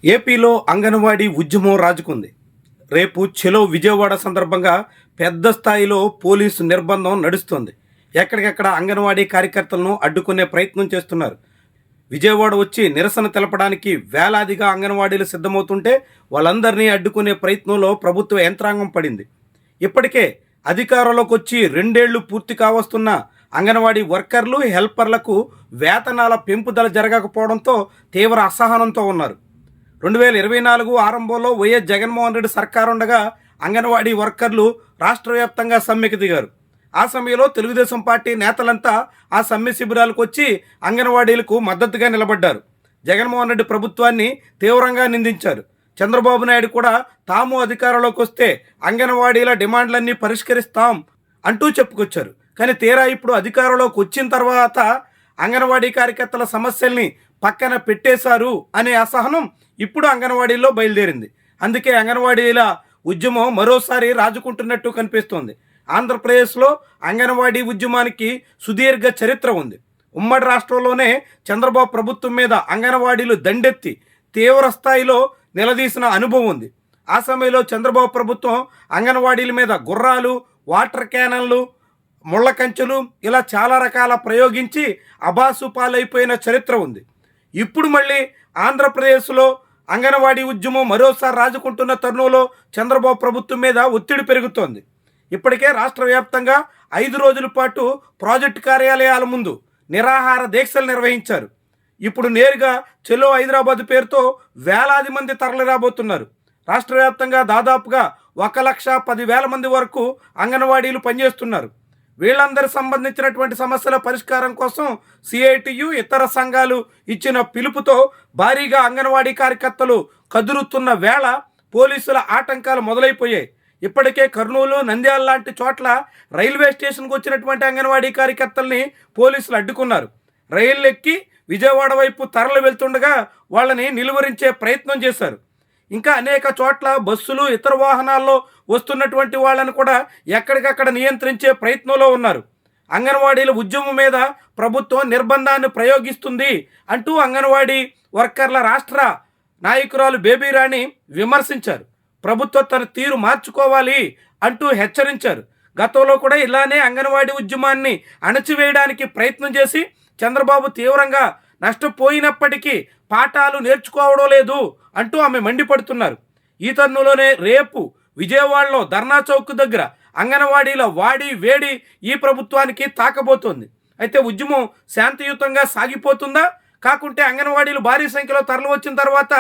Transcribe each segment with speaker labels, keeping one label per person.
Speaker 1: ఏపీలో అంగన్వాడీ ఉద్యమం రాజుకుంది. రేపు చెలో విజయవాడ సందర్భంగా పెద్ద స్థాయిలో పోలీసు నిర్బంధం నడుస్తోంది. ఎక్కడికెక్కడ అంగన్వాడీ కార్యకర్తలను అడ్డుకునే ప్రయత్నం చేస్తున్నారు. విజయవాడ వచ్చి నిరసన తెలపడానికి వేలాదిగా అంగన్వాడీలు సిద్ధమవుతుంటే వాళ్ళందరినీ అడ్డుకునే ప్రయత్నంలో ప్రభుత్వ యంత్రాంగం పడింది. ఇప్పటికే అధికారంలోకి వచ్చి 2 ఏళ్లు పూర్తి కావస్తున్న అంగన్వాడీ వర్కర్లు, హెల్పర్లకు వేతనాల పెంపుదల జరగకపోవడంతో తీవ్ర అసహనంతో ఉన్నారు. 2024 ఆరంభంలో వైఎస్ జగన్మోహన్ రెడ్డి సర్కారు ఉండగా అంగన్వాడీ వర్కర్లు రాష్ట్ర వ్యాప్తంగా సమ్మెకు దిగారు. ఆ సమయంలో తెలుగుదేశం పార్టీ నేతలంతా ఆ సమ్మె శిబిరాలకు వచ్చి అంగన్వాడీలకు మద్దతుగా నిలబడ్డారు. జగన్మోహన్ రెడ్డి ప్రభుత్వాన్ని తీవ్రంగా నిందించారు. చంద్రబాబు నాయుడు కూడా తాము అధికారంలోకి వస్తే అంగన్వాడీల డిమాండ్లన్నీ పరిష్కరిస్తాం అంటూ చెప్పుకొచ్చారు. కానీ తీరా ఇప్పుడు అధికారంలోకి వచ్చిన తర్వాత అంగన్వాడీ కార్యకర్తల సమస్యల్ని పక్కన పెట్టేశారు అనే అసహనం ఇప్పుడు అంగన్వాడీల్లో బయలుదేరింది. అందుకే అంగన్వాడీల ఉద్యమం మరోసారి రాజుకుంటున్నట్టు కనిపిస్తోంది. ఆంధ్రప్రదేశ్లో అంగన్వాడీ ఉద్యమానికి సుదీర్ఘ చరిత్ర ఉంది. ఉమ్మడి రాష్ట్రంలోనే చంద్రబాబు ప్రభుత్వం మీద అంగన్వాడీలు దండెత్తి తీవ్ర స్థాయిలో నిలదీసిన అనుభవం ఉంది. ఆ సమయంలో చంద్రబాబు ప్రభుత్వం అంగన్వాడీల మీద గుర్రాలు, వాటర్ క్యానన్లు, ముళ్ళ కంచెలు ఇలా చాలా రకాల ప్రయోగించి అబాసు పాలైపోయిన చరిత్ర ఉంది. ఇప్పుడు మళ్ళీ ఆంధ్రప్రదేశ్లో అంగన్వాడీ ఉద్యమం మరోసారి రాజుకుంటున్న తరుణంలో చంద్రబాబు ప్రభుత్వం మీద ఒత్తిడి పెరుగుతోంది. ఇప్పటికే రాష్ట్ర వ్యాప్తంగా 5 రోజుల పాటు ప్రాజెక్టు కార్యాలయాల ముందు నిరాహార దీక్షలు నిర్వహించారు. ఇప్పుడు నేరుగా చెలో హైదరాబాద్ పేరుతో వేలాది మంది తరలిరాబోతున్నారు. రాష్ట్ర వ్యాప్తంగా దాదాపుగా 1,10,000 మంది వరకు అంగన్వాడీలు పనిచేస్తున్నారు. వీళ్ళందరి సంబంధించినటువంటి సమస్యల పరిష్కారం కోసం సిఐటియు, ఇతర సంఘాలు ఇచ్చిన పిలుపుతో భారీగా అంగన్వాడీ కార్యకర్తలు కదురుతున్న వేళ పోలీసుల ఆటంకాలు మొదలైపోయాయి. ఇప్పటికే కర్నూలు, నంద్యాల లాంటి చోట్ల రైల్వే స్టేషన్కి వచ్చినటువంటి అంగన్వాడీ కార్యకర్తల్ని పోలీసులు అడ్డుకున్నారు. రైలు ఎక్కి విజయవాడ వైపు తరలి వెళ్తుండగా వాళ్ళని నిలువరించే ప్రయత్నం చేశారు. ఇంకా అనేక చోట్ల బస్సులు, ఇతర వాహనాల్లో వస్తున్నటువంటి వాళ్ళని కూడా ఎక్కడికక్కడ నియంత్రించే ప్రయత్నంలో ఉన్నారు. అంగన్వాడీల ఉద్యమం మీద ప్రభుత్వం నిర్బంధాన్ని ప్రయోగిస్తుంది అంటూ అంగన్వాడీ వర్కర్ల రాష్ట్ర నాయకురాలు బేబీరాణి విమర్శించారు. ప్రభుత్వం తన తీరు మార్చుకోవాలి అంటూ హెచ్చరించారు. గతంలో కూడా ఇలానే అంగన్వాడీ ఉద్యమాన్ని అణచివేయడానికి ప్రయత్నం చేసి చంద్రబాబు తీవ్రంగా నష్టపోయినప్పటికీ పాఠాలు నేర్చుకోవడం లేదు అంటూ ఆమె మండిపడుతున్నారు. ఈ తరుణంలోనే రేపు విజయవాడలో ధర్నా చౌక్ దగ్గర అంగన్వాడీల వాడి వేడి ఈ ప్రభుత్వానికి తాకబోతోంది. అయితే ఉద్యమం శాంతియుతంగా సాగిపోతుందా, కాకుంటే అంగన్వాడీలు భారీ సంఖ్యలో తరలి వచ్చిన తర్వాత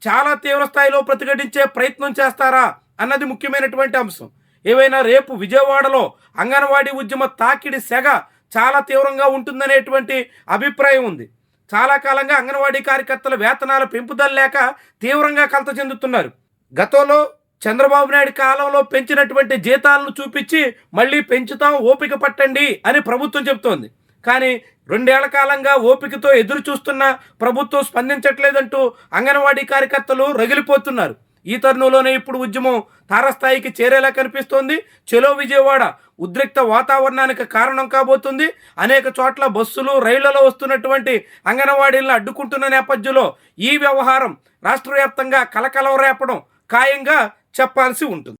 Speaker 1: చాలా తీవ్ర స్థాయిలో ప్రతిఘటించే ప్రయత్నం చేస్తారా అన్నది ముఖ్యమైనటువంటి అంశం. ఏవైనా రేపు విజయవాడలో అంగన్వాడీ ఉద్యమ తాకిడి సెగ చాలా తీవ్రంగా ఉంటుందనేటువంటి అభిప్రాయం ఉంది. చాలా కాలంగా అంగన్వాడీ కార్యకర్తల వేతనాల పెంపుదల లేక తీవ్రంగా కలత చెందుతున్నారు. గతంలో చంద్రబాబు నాయుడు కాలంలో పెంచినటువంటి జీతాలను చూపించి మళ్ళీ పెంచుతాం, ఓపిక పట్టండి అని ప్రభుత్వం చెబుతోంది. కానీ 2 ఏళ్ల కాలంగా ఓపికతో ఎదురు చూస్తున్న ప్రభుత్వం స్పందించట్లేదంటూ అంగన్వాడీ కార్యకర్తలు రగిలిపోతున్నారు. ఈ తరుణంలోనే ఇప్పుడు ఉద్యమం తారస్థాయికి చేరేలా కనిపిస్తోంది. చెలో విజయవాడ ఉద్రిక్త వాతావరణానికి కారణం కాబోతుంది. అనేక చోట్ల బస్సులు, రైళ్లలో వస్తున్నటువంటి అంగన్వాడీలను అడ్డుకుంటున్న నేపథ్యంలో ఈ వ్యవహారం రాష్ట్ర వ్యాప్తంగా కలకలం రేపడం ఖాయంగా చెప్పాల్సి ఉంటుంది.